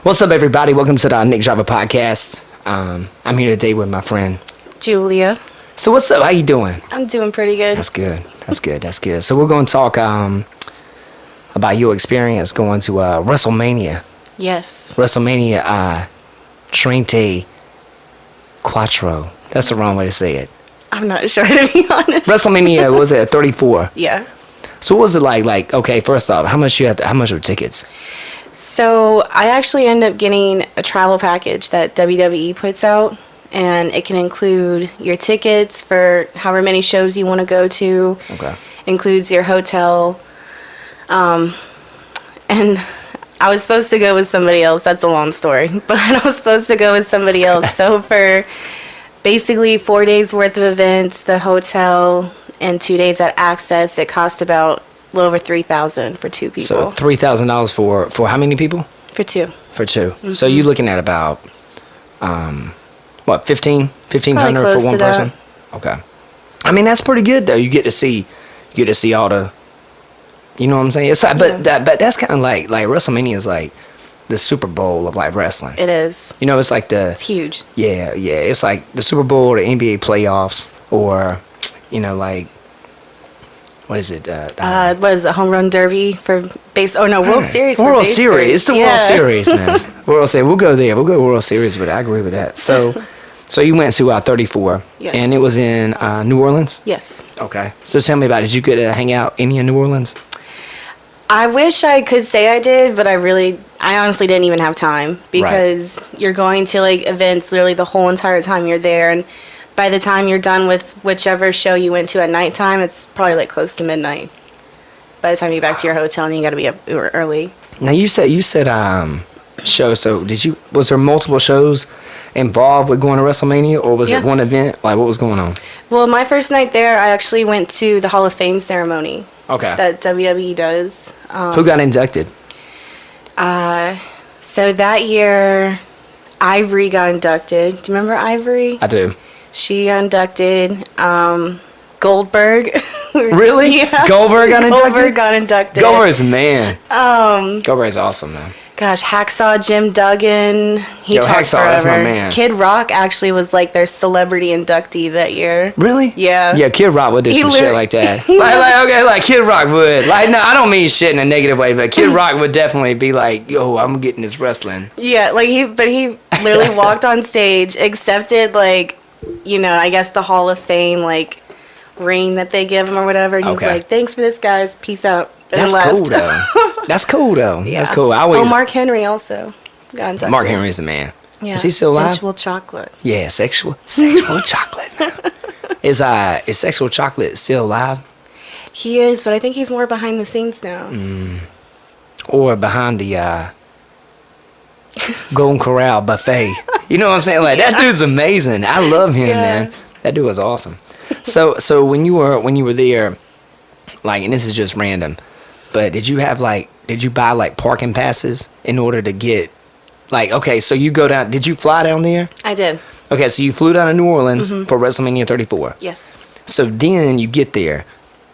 What's up, everybody? Welcome to the Nick Driver Podcast. I'm here today with my friend Julia. So what's up? How you doing? I'm doing pretty good. That's good. So we're going to talk about your experience going to WrestleMania. Yes. WrestleMania Trente Quattro. That's the wrong way to say it. I'm not sure, to be honest. WrestleMania, was it 34? Yeah. So what was it like, okay, first off, how much were tickets? So I actually ended up getting a travel package that WWE puts out, and it can include your tickets for however many shows you want to go to. Okay. Includes your hotel. And I was supposed to go with somebody else. That's a long story. But I was supposed to go with somebody else. So for basically 4 days worth of events, the hotel, and 2 days at Access, it cost about a little over $3,000 for two people. So $3,000 for how many people? For two. For two. Mm-hmm. So you're looking at about, what, $1,500 for one person? Okay. I mean, that's pretty good though. You get to see all the, you know what I'm saying? It's like, but that's kind of like WrestleMania is like the Super Bowl of like wrestling. It is. You know, it's like It's huge. Yeah. It's like the Super Bowl or the NBA playoffs or, you know, like, what is it? What is it? Home Run Derby for base? Oh no, World Series. For World base Series. It's the yeah. World Series, man. World Series. We'll go there. We'll go World Series, but I agree with that. So you went to 34, Yes. and it was in New Orleans. Yes. Okay. So tell me about it. Did you get to hang out any in New Orleans? I wish I could say I did, but I honestly didn't even have time because you're going to like events literally the whole entire time you're there, and by the time you're done with whichever show you went to at nighttime, it's probably like close to midnight. By the time you get back to your hotel, and you got to be up early. Now you said show. So was there multiple shows involved with going to WrestleMania, or was it one event? Like what was going on? Well, my first night there, I actually went to the Hall of Fame ceremony. Okay. That WWE does. Who got inducted? So that year, Ivory got inducted. Do you remember Ivory? I do. She got inducted. Goldberg. Really? Yeah. Goldberg got inducted? Goldberg got inducted. Goldberg's the man. Goldberg's awesome, man. Gosh, Hacksaw Jim Duggan. He talks Hacksaw, forever. that's my man. Kid Rock actually was like their celebrity inductee that year. Really? Yeah. Yeah, Kid Rock would do some shit like that. like Kid Rock would. Like, no, I don't mean shit in a negative way, but Kid Rock would definitely be like, yo, I'm getting this wrestling. Yeah, like he literally walked on stage, accepted like, you know, I guess the Hall of Fame like ring that they give him or whatever, and he's like, thanks for this, guys, peace out. And That's left. cool though. That's cool though. Yeah. That's cool. Mark Henry also got inducted. Mark Henry's the man. Yeah. Is he still alive? Sexual Chocolate. Yeah, sexual chocolate. Is Sexual Chocolate still alive? He is, but I think he's more behind the scenes now. Or behind the Golden Corral buffet. You know what I'm saying? Like that dude's amazing. I love him, man. That dude was awesome. So when you were there, like, and this is just random, but did you buy like parking passes in order to get, like, okay, so you go down, did you fly down there? I did. Okay, so you flew down to New Orleans for WrestleMania 34. Yes. So then you get there,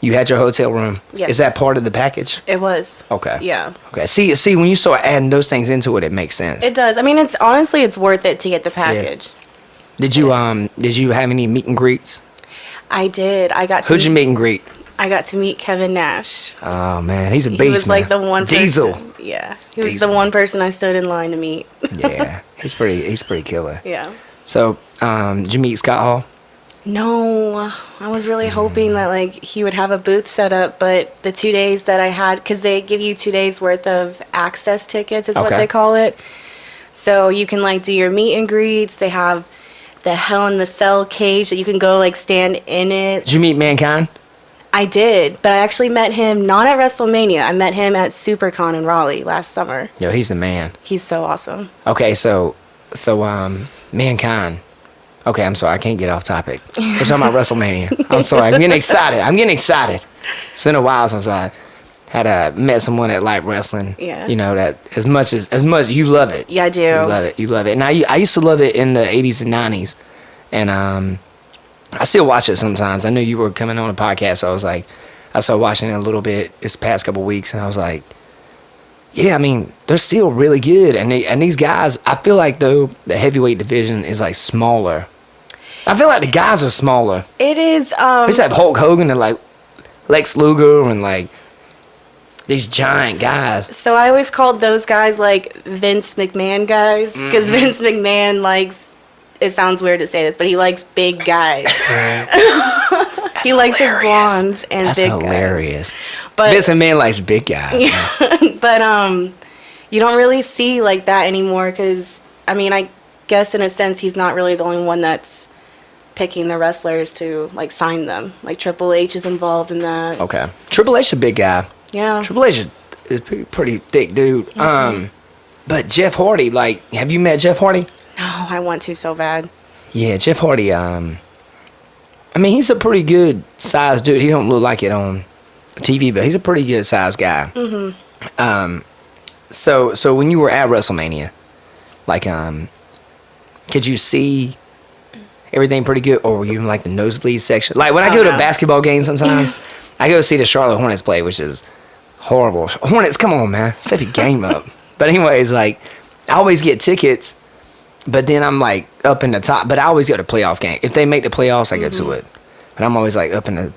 you had your hotel room. Yes. Is that part of the package? It was. Okay. Yeah. Okay. See, when you start adding those things into it, it makes sense. It does. I mean, it's worth it to get the package. Yeah. Did you have any meet and greets? I did. Who'd you meet and greet? I got to meet Kevin Nash. Oh man, he's a beast. He was like the one person. Diesel. Yeah, he was the one person I stood in line to meet. Yeah, he's pretty killer. Yeah. So, did you meet Scott Hall? No, I was really hoping that like he would have a booth set up, but the 2 days that I had, because they give you 2 days worth of access tickets, is what they call it. So you can like do your meet and greets. They have the Hell in the Cell cage that you can go like stand in it. Did you meet Mankind? I did, but I actually met him not at WrestleMania. I met him at SuperCon in Raleigh last summer. Yo, he's the man. He's so awesome. Okay, so Mankind. Okay, I'm sorry, I can't get off topic. We're talking about WrestleMania. I'm sorry, I'm getting excited. It's been a while since I had met someone that liked wrestling. Yeah. You know, that as much you love it. Yeah, I do. You love it. And I used to love it in the 80s and 90s. And I still watch it sometimes. I knew you were coming on a podcast, so I started watching it a little bit this past couple weeks, and I was like, Yeah, I mean, they're still really good. And these guys, I feel like, though, the heavyweight division is, like, smaller. I feel like the guys are smaller. It is. We just have Hulk Hogan and, like, Lex Luger and, like, these giant guys. So I always called those guys, like, Vince McMahon guys. Because Vince McMahon likes, it sounds weird to say this, but he likes big guys. He likes his blondes and That's big hilarious. guys. But Vince McMahon likes big guys. but you don't really see like that anymore because I mean I guess in a sense he's not really the only one that's picking the wrestlers to like sign them. Like Triple H is involved in that. Okay. Triple H is a big guy. Yeah. Triple H is pretty thick dude. But Jeff Hardy, like, have you met Jeff Hardy? No, I want to so bad. Yeah, Jeff Hardy. I mean, he's a pretty good sized dude. He don't look like it on TV, but he's a pretty good sized guy. So when you were at WrestleMania, like, could you see everything pretty good, or were you in like the nosebleed section? Like when I go to basketball games, sometimes I go see the Charlotte Hornets play, which is horrible. Hornets, come on, man, step your game up. But anyways, like I always get tickets. But then I'm like up in the top. But I always go to playoff game. If they make the playoffs, I go to it. But I'm always like up in the,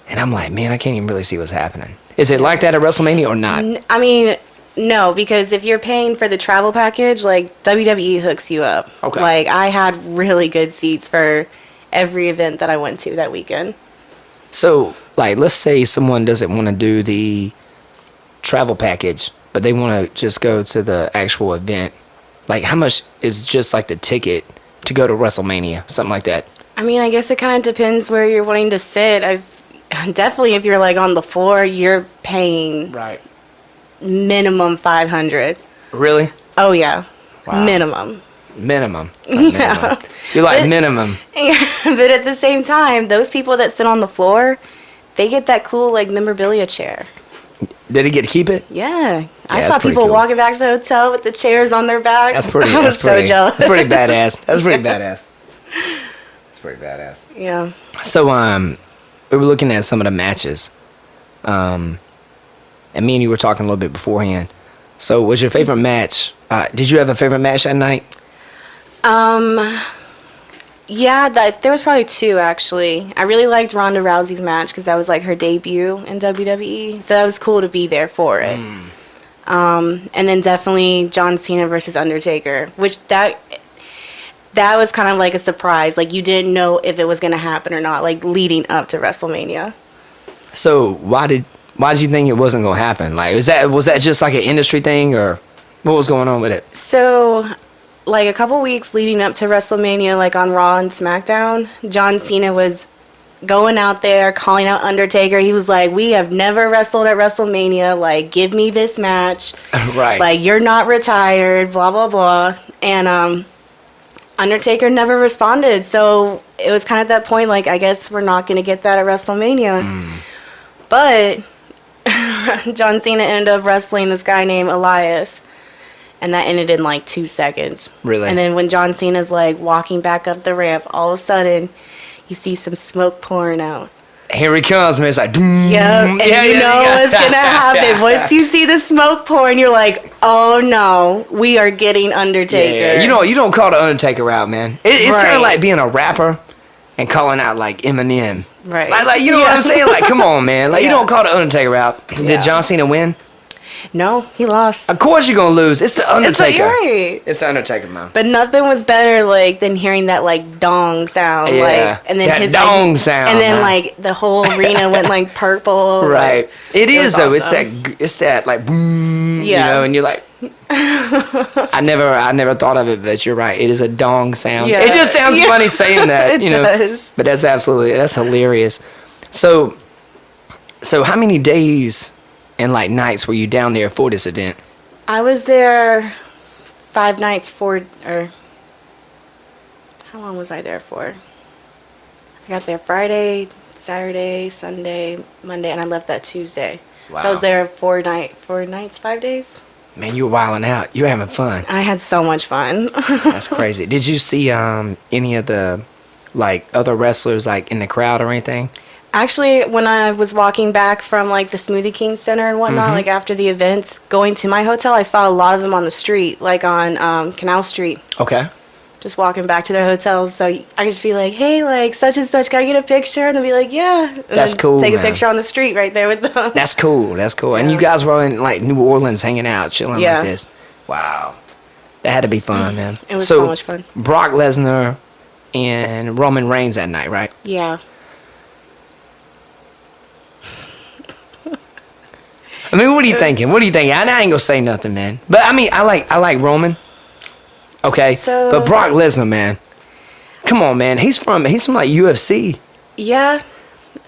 and I'm like, man, I can't even really see what's happening. Is it like that at WrestleMania or not? I mean, no, because if you're paying for the travel package, like WWE hooks you up. Okay. Like I had really good seats for every event that I went to that weekend. So, like, let's say someone doesn't want to do the travel package, but they want to just go to the actual event. Like, how much is just like the ticket to go to WrestleMania, something like that? I mean, I guess it kind of depends where you're wanting to sit. Definitely if you're like on the floor, you're paying Right. minimum 500. Really? Oh yeah, Wow. minimum. Minimum. Like Yeah. minimum. You're like minimum. But at the same time, those people that sit on the floor, they get that cool like memorabilia chair. Did he get to keep it? Yeah, I that's saw pretty people cool. walking back to the hotel with the chairs on their back. That's pretty. I was so jealous. That's pretty badass. That's pretty badass. That's pretty badass. Yeah. So we were looking at some of the matches, and me and you were talking a little bit beforehand. So, was your favorite match? Did you have a favorite match that night? Yeah, there was probably two actually. I really liked Ronda Rousey's match because that was like her debut in WWE, so that was cool to be there for it. And then definitely John Cena versus Undertaker, which that was kind of like a surprise. Like you didn't know if it was gonna happen or not, like leading up to WrestleMania. So why did you think it wasn't gonna happen? Like was that just like an industry thing, or what was going on with it? So, like a couple weeks leading up to WrestleMania, like on Raw and Smackdown, John Cena was going out there calling out Undertaker. He was like, "We have never wrestled at WrestleMania. Like, give me this match. Right. Like, you're not retired. Blah blah blah." And Undertaker never responded. So it was kind of that point. Like, I guess we're not gonna get that at WrestleMania. But John Cena ended up wrestling this guy named Elias. And that ended in like 2 seconds. Really? And then when John Cena's like walking back up the ramp, all of a sudden you see some smoke pouring out. Here he comes, man. It's like, Yep. And you know what's gonna happen. Once you see the smoke pouring, you're like, oh no, we are getting Undertaker. Yeah. You don't call the Undertaker out, man. It's kind Right. of like being a rapper and calling out like Eminem. Right. Like you know what I'm saying? Like, come on, man. Like you don't call the Undertaker out. Yeah. Did John Cena win? No, he lost. Of course you're gonna lose. It's the Undertaker. You're right. It's the Undertaker, man. But nothing was better like than hearing that like dong sound. Yeah. Like and then That his dong like, sound, and then huh? like the whole arena went like purple. Right. Like, It is was though. awesome. It's that like boom. Yeah. You know, and you're like. I never thought of it, but you're right. It is a dong sound. Yeah. It just sounds Yeah. funny saying that. It you know. does. But that's hilarious. So how many days and like nights were you down there for this event? I was there 5 nights or how long was I there for? I got there Friday, Saturday, Sunday, Monday, and I left that Tuesday. So I was Wow. there 4 nights, 5 days. Man, you were wilding out. You were having fun. I had so much fun. That's crazy. Did you see any of the like other wrestlers like in the crowd or anything? Actually, when I was walking back from like the Smoothie King Center and whatnot, like after the events, going to my hotel, I saw a lot of them on the street, like on Canal Street. Okay. Just walking back to their hotels. So I could just be like, hey, like such and such, can I get a picture? And they'll be like, yeah. And That's then cool, Take man. a picture on the street right there with them. That's cool. That's cool. And you guys were in like New Orleans hanging out, chilling like this. Wow. That had to be fun, man. It was so much fun. Brock Lesnar and Roman Reigns that night, right? Yeah. I mean, what are you thinking? What are you thinking? I ain't gonna say nothing, man. But I mean, I like Roman. Okay. But Brock Lesnar, man. Come on, man. He's from like UFC. Yeah.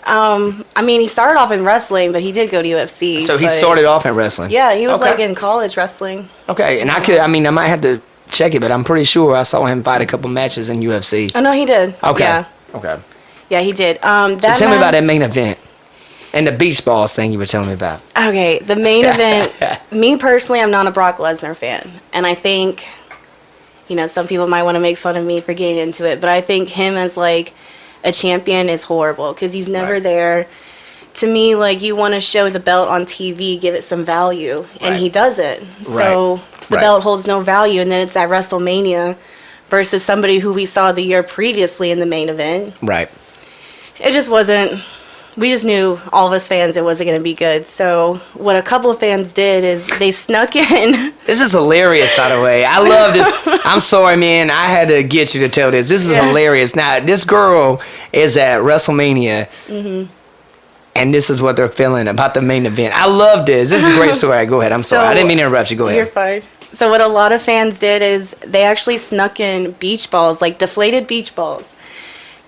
I mean, he started off in wrestling, but he did go to UFC. So he started off in wrestling. Yeah, he was like in college wrestling. Okay, and I might have to check it, but I'm pretty sure I saw him fight a couple matches in UFC. Oh no, he did. Okay. Yeah. Okay. Yeah, he did. So tell me about that main event. And the beach balls thing you were telling me about. Okay, the main event. Me personally, I'm not a Brock Lesnar fan, and I think, some people might want to make fun of me for getting into it, but I think him as like a champion is horrible because he's never there. To me, like you want to show the belt on TV, give it some value, and he doesn't. So the belt holds no value, and then it's at WrestleMania versus somebody who we saw the year previously in the main event. Right. It just wasn't. We just knew, all of us fans, it wasn't going to be good. So what a couple of fans did is they snuck in. This is hilarious, by the way. I love this. I'm sorry, man. I had to get you to tell this. This is hilarious. Now, this girl is at WrestleMania, and this is what they're feeling about the main event. I love this. This is a great story. Go ahead. I'm sorry. I didn't mean to interrupt you. Go ahead. You're fine. So what a lot of fans did is they actually snuck in beach balls, like deflated beach balls.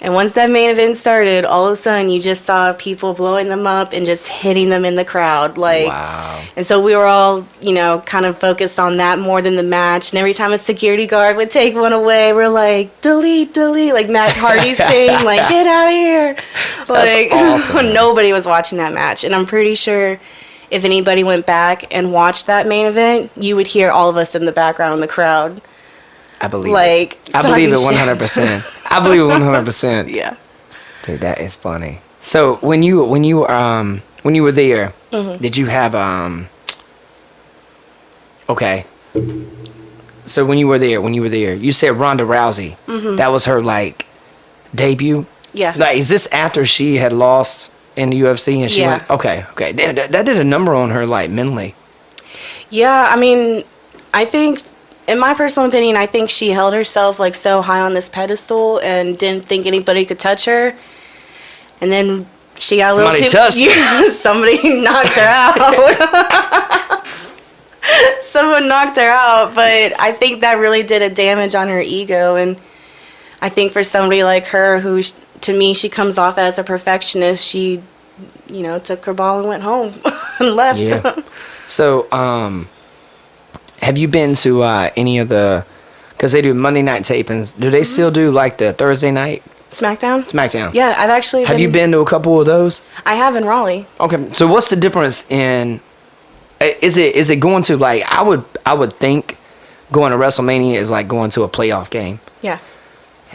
And once that main event started, all of a sudden you just saw people blowing them up and just hitting them in the crowd. Wow. And so we were all, kind of focused on that more than the match. And every time a security guard would take one away, we're like, delete, like Matt Hardy's thing, like, get out of here. That's awesome. Nobody was watching that match. And I'm pretty sure if anybody went back and watched that main event, you would hear all of us in the background in the crowd. I believe it. I believe it 100%. I believe it 100%. Yeah. Dude, that is funny. So when you were there, did you have okay. So when you were there, you said Ronda Rousey. That was her like debut. Yeah. Like, is this after she had lost in the UFC and she went? Okay. That did a number on her, like mentally. Yeah, I mean, I think. In my personal opinion, I think she held herself like so high on this pedestal and didn't think anybody could touch her. And then she got a little too... Somebody knocked her out. Someone knocked her out, but I think that really did a damage on her ego. And I think for somebody like her, who to me, she comes off as a perfectionist, she, took her ball and went home and left. Yeah. So, have you been to any of the, because they do Monday night tapings, do they still do like the Thursday night? Smackdown? Yeah, I've actually Have you been to a couple of those? I have in Raleigh. Okay, so what's the difference in, is it going to like, I would think going to WrestleMania is like going to a playoff game. Yeah.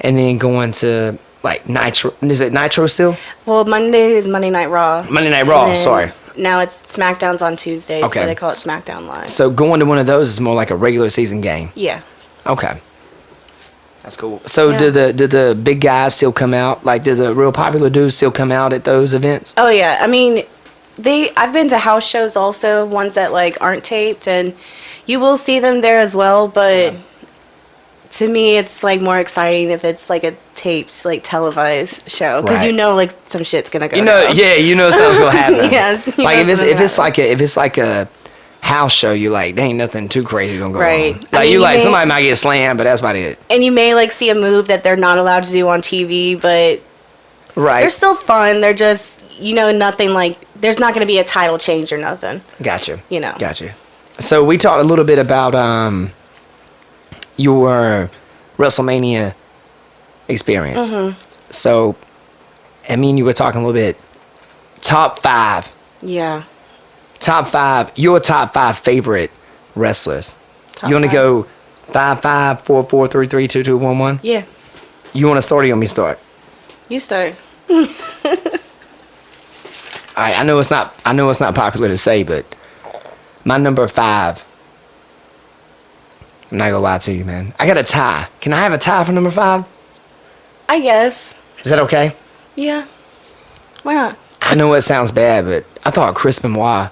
And then going to like Nitro, is it Nitro still? Well, Monday is Monday Night Raw. Monday Night Raw, sorry. Now it's SmackDown's on Tuesdays, so they call it SmackDown Live. So going to one of those is more like a regular season game. Yeah. Okay. That's cool. So did the big guys still come out? Like, did the real popular dudes still come out at those events? Oh yeah. I mean, I've been to house shows also, ones that like aren't taped, and you will see them there as well, but to me it's like more exciting if it's like a taped, like televised show, because like some shit's gonna go down. Something's gonna happen. Yes, like if it's like a house show, you like, there ain't nothing too crazy gonna go on. Like, I mean, somebody might get slammed, but that's about it. And you may like see a move that they're not allowed to do on TV, but they're still fun. They're just, nothing like, there's not gonna be a title change or nothing. Gotcha. Gotcha. So we talked a little bit about your WrestleMania experience. So, I mean, you were talking a little bit. Top 5. Yeah. Top 5. Your top 5 favorite wrestlers. You want to go 5, 5, 4, 4, 3, 3, 2, 2, 1, 1? Yeah. You want to start or you want me to start? You start. right, I know it's not popular to say, but my number 5. I'm not gonna lie to you, man. I got a tie. Can I have a tie for number 5? I guess. Is that okay? Yeah. Why not? I know it sounds bad, but I thought Chris Benoit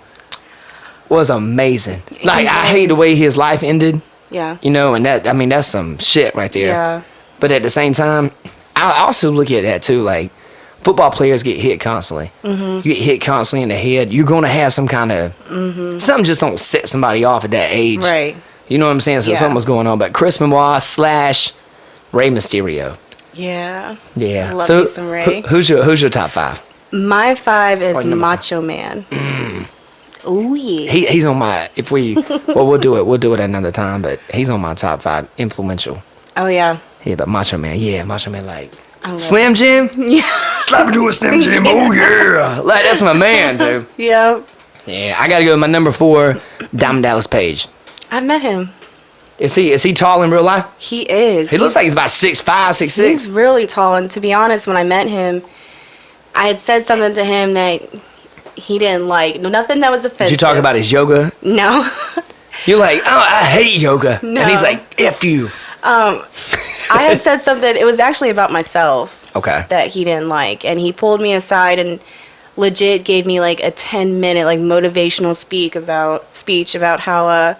was amazing. Like, I hate the way his life ended. Yeah. You know, and that's some shit right there. Yeah. But at the same time, I also look at that too. Like, football players get hit constantly. You get hit constantly in the head. You're gonna have some kind of something just don't set somebody off at that age. Right. You know what I'm saying? So something was going on. But Chris Benoit / Rey Mysterio. Yeah. Yeah. I love so me some Rey. Who's your top 5? My 5 is number Macho Man. Oh yeah. He's on my. If we we'll do it another time. But he's on my top 5 influential. Oh yeah. Yeah, but Macho Man. Yeah, Macho Man. Like I love Slim Jim. Yeah. Slap into a Slim Jim. Oh yeah. Like that's my man, dude. Yep. Yeah, I gotta go with my number 4, Diamond Dallas Page. I met him. Is he tall in real life? He is. He looks like he's about 6'5", 6'6". He's really tall, and to be honest, when I met him, I had said something to him that he didn't like. Nothing that was offensive. Did you talk about his yoga? No. You're like, oh, I hate yoga. No. And he's like, F you. I had said something. It was actually about myself. Okay. That he didn't like, and he pulled me aside and legit gave me like a 10-minute like motivational speech about how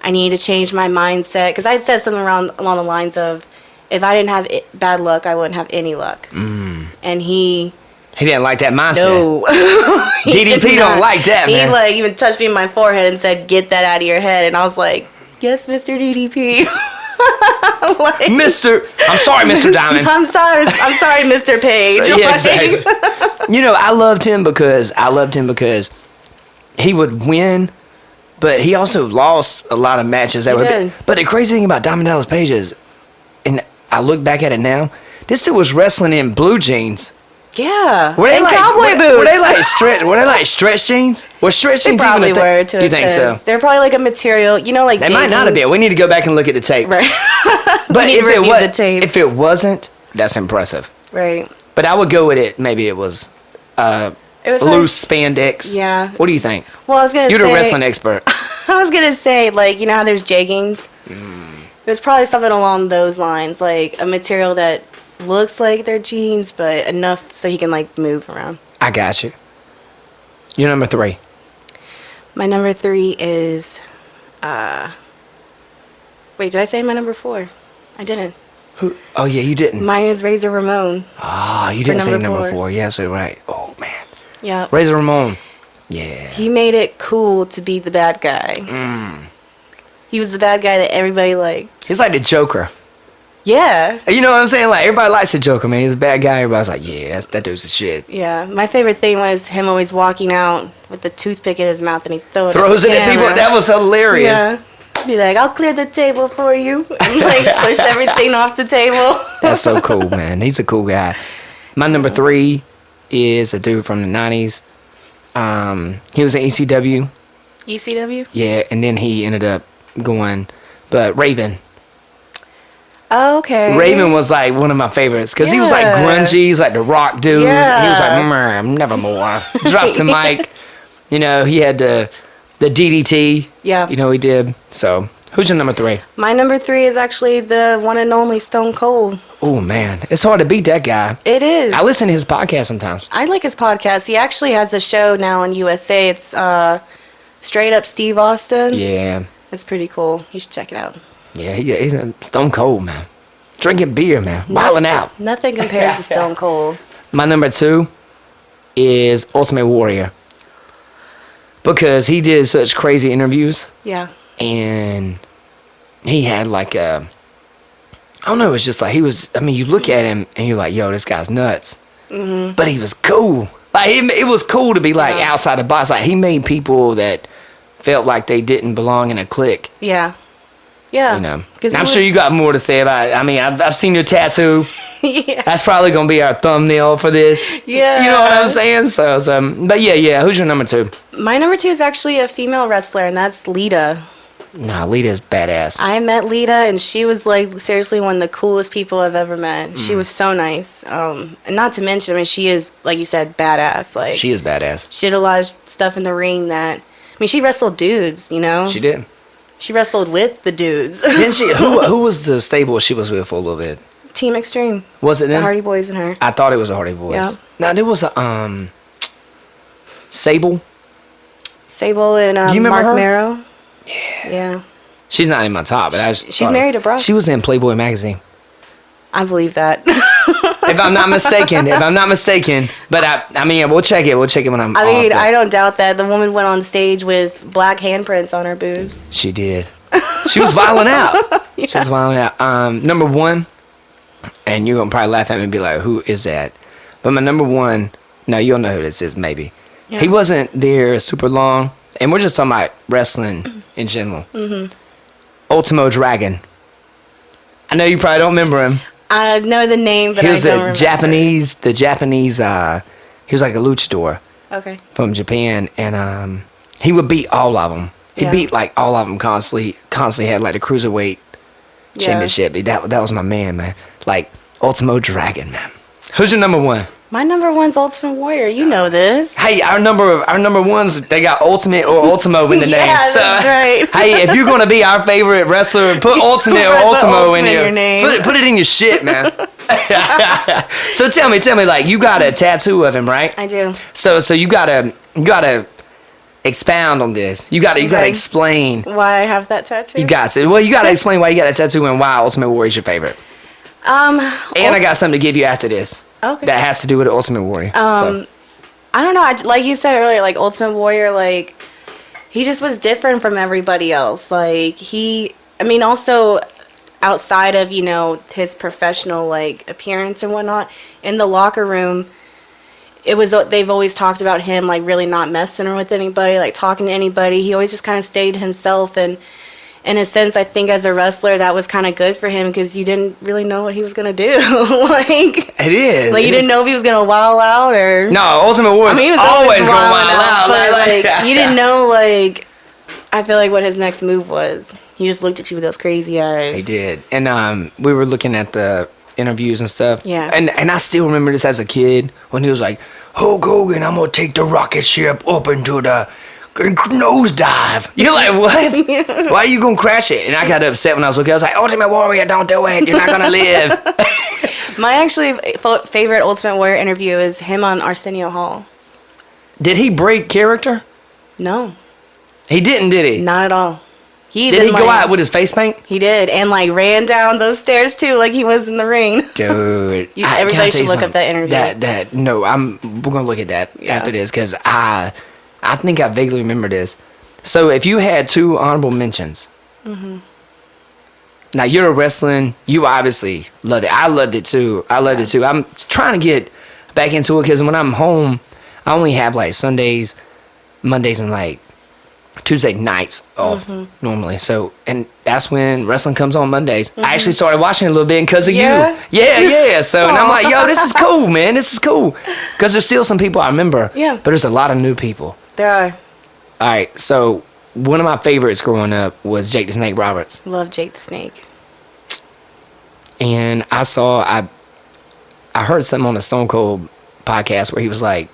I needed to change my mindset, because I had said something along the lines of, if I didn't have bad luck, I wouldn't have any luck. And he didn't like that mindset. No. DDP don't like that, man. He like even touched me in my forehead and said, "Get that out of your head." And I was like, "Yes, Mr. DDP." Like, I'm sorry, Mr. Diamond. I'm sorry, Mr. Page. So, yeah, exactly. You know, I loved him because he would win, but he also lost a lot of matches. But the crazy thing about Diamond Dallas Page is, and I look back at it now, this dude was wrestling in blue jeans. Yeah. Were they like cowboy boots? Were they like stretch jeans? Were stretch jeans probably even a were thing? to You a think sense. so? They're probably like a material, like they might not have been. We need to go back and look at the tapes. Right. But if if it wasn't, that's impressive. Right. But I would go with it. Maybe it was loose spandex. Yeah. What do you think? Well, I was gonna say, you're the wrestling expert. I was gonna say, like, you know how there's jeggings? It was probably something along those lines, like a material that looks like they're jeans, but enough so he can like move around. I got you. You're number 3. My number 3 is wait, did I say my number 4? I didn't. Who? Oh yeah, you didn't. Mine is Razor Ramon. Ah, you didn't say number number 4. 4. Yeah, so right. Oh man. Yeah. Razor Ramon. Yeah. He made it cool to be the bad guy. He was the bad guy that everybody liked. He's like the Joker. Yeah. You know what I'm saying? Like, everybody likes the Joker, man. He's a bad guy. Everybody's like, yeah, that dude's the shit. Yeah. My favorite thing was him always walking out with the toothpick in his mouth and he throws it at people. That was hilarious. Yeah. Be like, I'll clear the table for you. And like push everything off the table. That's so cool, man. He's a cool guy. My number 3 is a dude from the 90s. He was in ECW. ECW? Yeah, and then he ended up going, but Raven. Oh, okay. Raven was like one of my favorites because he was like grungy. He's like the rock dude. Yeah. He was like, nevermore. Drops the mic. You know, he had the DDT. Yeah. You know, he did. So, who's your number 3? My number 3 is actually the one and only Stone Cold. Oh, man. It's hard to beat that guy. It is. I listen to his podcast sometimes. I like his podcast. He actually has a show now on USA. It's Straight Up Steve Austin. Yeah. It's pretty cool. You should check it out. Yeah, he's a Stone Cold, man. Drinking beer, man. Wilding out. Nothing compares to Stone Cold. My number 2 is Ultimate Warrior. Because he did such crazy interviews. Yeah. And he had like I don't know, it's just like you look at him and you're like, yo, this guy's nuts. Mm-hmm. But he was cool. Like, it was cool to be like outside the box. Like, he made people that felt like they didn't belong in a clique. Yeah. Yeah. You know, I'm sure you got more to say about it. I mean, I've seen your tattoo. Yeah. That's probably gonna be our thumbnail for this. Yeah. You know what I'm saying? So, but yeah. Who's your number 2? My number 2 is actually a female wrestler, and that's Lita. Nah, Lita's badass. I met Lita, and she was like seriously one of the coolest people I've ever met. She was so nice. And not to mention, I mean, she is, like you said, badass. Like, She is badass. she did a lot of stuff in the ring that, I mean, she wrestled dudes, you know? She did. She wrestled with the dudes. Didn't she? Who was the stable she was with for a little bit? Team Extreme. Was it The them? Hardy Boys and her. I thought it was the Hardy Boys. Yeah. Now there was a Sable. Sable and Do you remember Mark her? Marrow. Yeah. She's not in my top, but I just She's married to Brock. She was in Playboy magazine. I believe that. If I'm not mistaken. But I mean, we'll check it. We'll check it when I'm. I mean, off, I don't doubt that. The woman went on stage with black handprints on her boobs. She did. She was violent out. Yeah. She was violent out. Number one, and you're gonna probably laugh at me and be like, "Who is that?" But my number one, no, you'll know who this is. Maybe Yeah. he wasn't there super long, and we're just talking about wrestling in general. Mm-hmm. Ultimo Dragon. I know you probably don't remember him. I know the name, but He I was don't the remember. Japanese. He was like a luchador Okay. from Japan, and he would beat all of them. He Yeah. beat like all of them constantly. Constantly had like the cruiserweight championship. That was my man. Like Ultimo Dragon, man. Who's your number one? My number one's Ultimate Warrior. You know this. Hey, our number ones, they got Ultimate or Ultimo in the Yeah, name. So, that's right. Hey, if you're gonna be our favorite wrestler, put Ultimate or Put Ultimo in Ultimate in your your name. Put it in your shit, man. So tell me, like you got a tattoo of him, right? I do. So you gotta expound on this. You gotta Okay. explain. Why I have that tattoo? You got to. Well, you gotta explain why you got a tattoo and why Ultimate Warrior is your favorite. And I got something to give you after this. Okay. That has to do with Ultimate Warrior. So. I don't know. Like you said earlier, like Ultimate Warrior, like he just was different from everybody else. Like also outside of, his professional like appearance and whatnot, in the locker room, they've always talked about him like really not messing with anybody, like talking to anybody. He always just kind of stayed himself, and in a sense, I think as a wrestler, that was kind of good for him because you didn't really know what he was gonna do. Like It is. Like you didn't know if he was gonna wild out or No, Ultimate Warrior he was always going wilding wild out. but, like, you didn't know, like, I feel like what his next move was. He just looked at you with those crazy eyes. He did. And we were looking at the interviews and stuff. Yeah. And I still remember this as a kid when he was like, Hulk Hogan, I'm going to take the rocket ship up into the nosedive. You're like, what? Why are you going to crash it? And I got upset when I was looking. I was like, Ultimate Warrior, don't do it. You're not going to live. My actually favorite Ultimate Warrior interview is him on Arsenio Hall. Did he break character? No, He didn't, did he? not at all. Did he go out with his face paint? He did, and like ran down those stairs too, like he was in the ring. Dude, Everybody should look up that interview. We're gonna look at that after this because I think I vaguely remember this. So if you had two honorable mentions, now you're a wrestling, you obviously loved it. I loved it too. I'm trying to get back into it because when I'm home, I only have like Sundays, Mondays, and like Tuesday nights off normally. So, and that's when wrestling comes on Mondays. I actually started watching it a little bit because of Yeah? you. Yeah. So, and I'm like, yo, this is cool, man. This is cool. Because there's still some people I remember. Yeah. But there's a lot of new people. There are. All right. So, one of my favorites growing up was Jake the Snake Roberts. Love Jake the Snake. And I heard something on the Stone Cold podcast where he was like,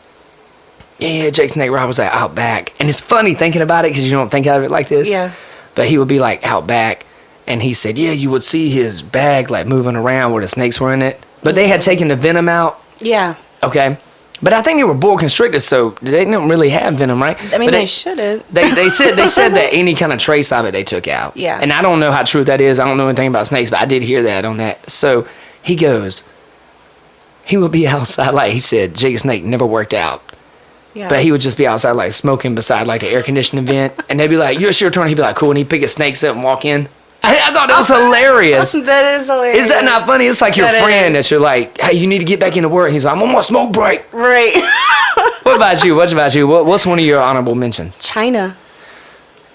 yeah, Jake Snake Roberts like out back. And it's funny thinking about it because you don't think of it like this. Yeah. But he would be like out back. And he said, yeah, you would see his bag like moving around where the snakes were in it. But they had taken the venom out. Yeah. Okay. But I think they were boa constricted, so they didn't really have venom, right? I mean, But they shouldn't. They said that any kind of trace of it they took out. Yeah. And I don't know how true that is. I don't know anything about snakes, but I did hear that on that. So he goes, he would be outside, like he said, Jake Snake never worked out. Yeah. But he would just be outside, like, smoking beside, like, the air conditioning vent. And they'd be like, it's your turn. He'd be like, cool. And he'd pick his snakes up and walk in. I thought that was hilarious. That is hilarious. Is that not funny? It's like your That friend is. that you're like, hey, you need to get back into work. He's like, I'm on my smoke break. Right. What about you? What's one of your honorable mentions? China.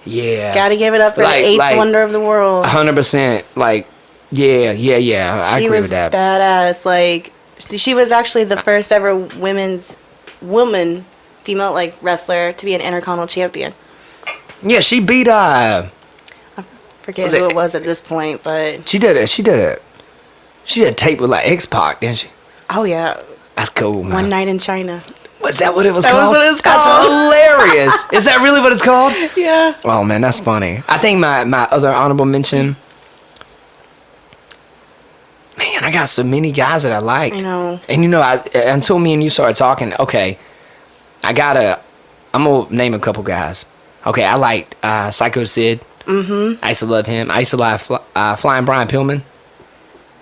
Yeah. Gotta give it up for Like- the eighth like- wonder of the world. 100%. Like, yeah. I She agree was with that. badass. Like, she was actually the first ever female, like, wrestler to be an Intercontinental champion. Yeah, she beat, I forget who it was at this point, but She did a tape with like X-Pac, didn't she? oh yeah, That's cool, man. One Night in China. Was that what it was That called? was what it was That's called. hilarious. Is that really what it's called? Yeah. Oh man, that's funny. I think my other honorable mention. Man, I got so many guys that I like. I know. And you know, until me and you started talking, okay, I'm gonna name a couple guys. Okay, I liked Psycho Sid. Mm-hmm. I used to love him. I used to like Flying Brian Pillman.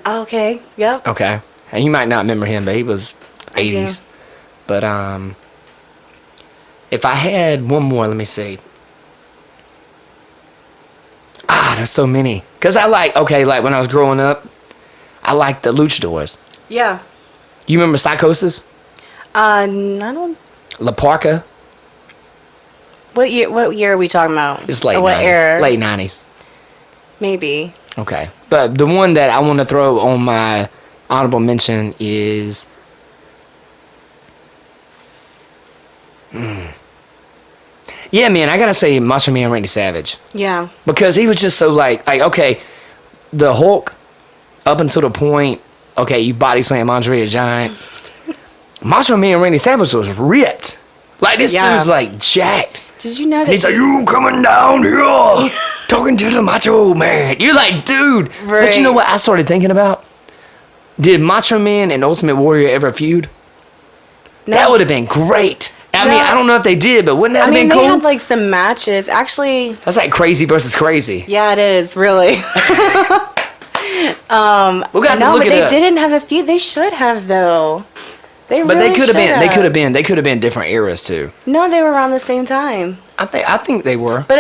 Okay. Yep. Okay, and you might not remember him, but he was I do. 80s. But if I had one more, let me see. There's so many. Cause like when I was growing up, I liked the luchadors. Yeah. You remember Psychosis? I don't. La Parka? What year are we talking about? It's late Or what 90s. era? Late 90s. Maybe. Okay. But the one that I want to throw on my honorable mention is... Yeah, man, I gotta say Macho Man Randy Savage. Yeah. Because he was just so like, okay, the Hulk, up until the point, okay, you body slam Andre the Giant. Macho Man Randy Savage was ripped. Like, this dude's like jacked. Did you know And that? he's like, you coming down here, talking to the Macho Man. You're like, dude. Right. But you know what I started thinking about? Did Macho Man and Ultimate Warrior ever feud? No. That would have been great. I mean, No. I don't know if they did, but wouldn't that have been they cool? had like some matches. Actually, That's like Crazy versus Crazy. yeah, it is really. We got to no, look but it they up. didn't have a feud. They should have though. But really they could have been. They should could have been. They could have been different eras too. No, they were around the same time. I think they were. But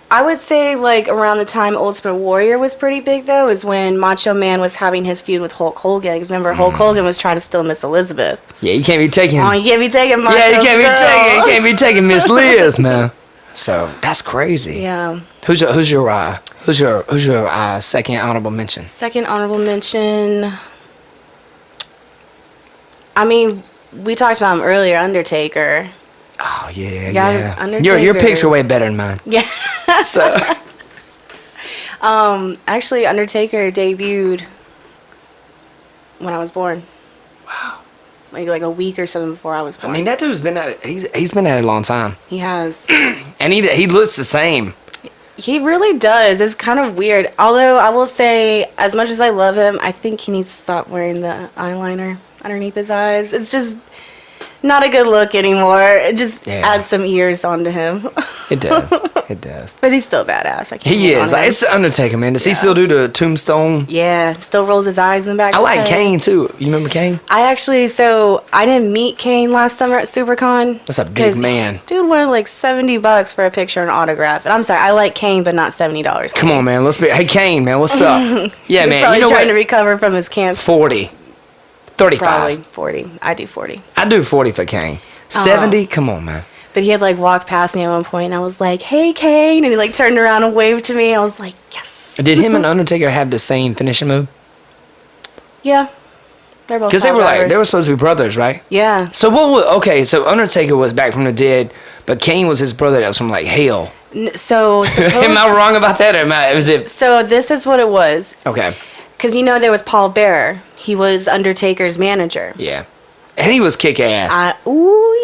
I would say like around the time Ultimate Warrior was pretty big though is when Macho Man was having his feud with Hulk Hogan. Because remember Hulk Hogan was trying to steal Miss Elizabeth. Yeah, you can't be taking. Oh, you can't be taking Macho's yeah, you can't girl. be taking Miss Liz, man. So that's crazy. Yeah. Who's your second honorable mention? Second honorable mention. I mean, we talked about him earlier, Undertaker. Oh yeah, Yeah, yeah. Undertaker. Your picks are way better than mine. Yeah. So Actually, Undertaker debuted when I was born. wow. Like a week or something before I was I born. mean, that dude's been at it. He's been at it a long time, He has. and he looks the same. He really does. It's kind of weird. Although I will say, as much as I love him, I think he needs to stop wearing the eyeliner underneath his eyes. It's just not a good look anymore. It just adds some years onto him. It does. It does. But he's still badass. I can't He hate on is. Like, him. it's the Undertaker, man. Does he still do the tombstone? Yeah, still rolls his eyes in the back. I of his like head. Kane too. You remember Kane? I didn't meet Kane last summer at SuperCon. That's a big 'cause man. Dude wanted like $70 for a picture and autograph. And I'm sorry, I like Kane, but not $70. Come on, man. Hey, Kane, man. What's up? Yeah, He's man. probably You know trying to what? recover from his cancer. 40. 35. Probably 40. I do 40. I do 40 for Kane. 70? Come on, man. But he had like walked past me at one point and I was like, hey Kane, and he like turned around and waved to me. I was like, yes. Did him and Undertaker have the same finishing move? Yeah. They're both Because they pile were drivers. they were supposed to be brothers, right? Yeah. So so Undertaker was back from the dead, but Kane was his brother that was from like hell. So Am I wrong about that? Or is it? So this is what it was. Okay. Because there was Paul Bearer. He was Undertaker's manager. Yeah. And he was kick ass. Ooh,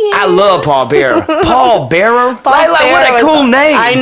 yeah. I love Paul Bearer. Paul Bearer? Like, what Bearer a was- cool name. I know.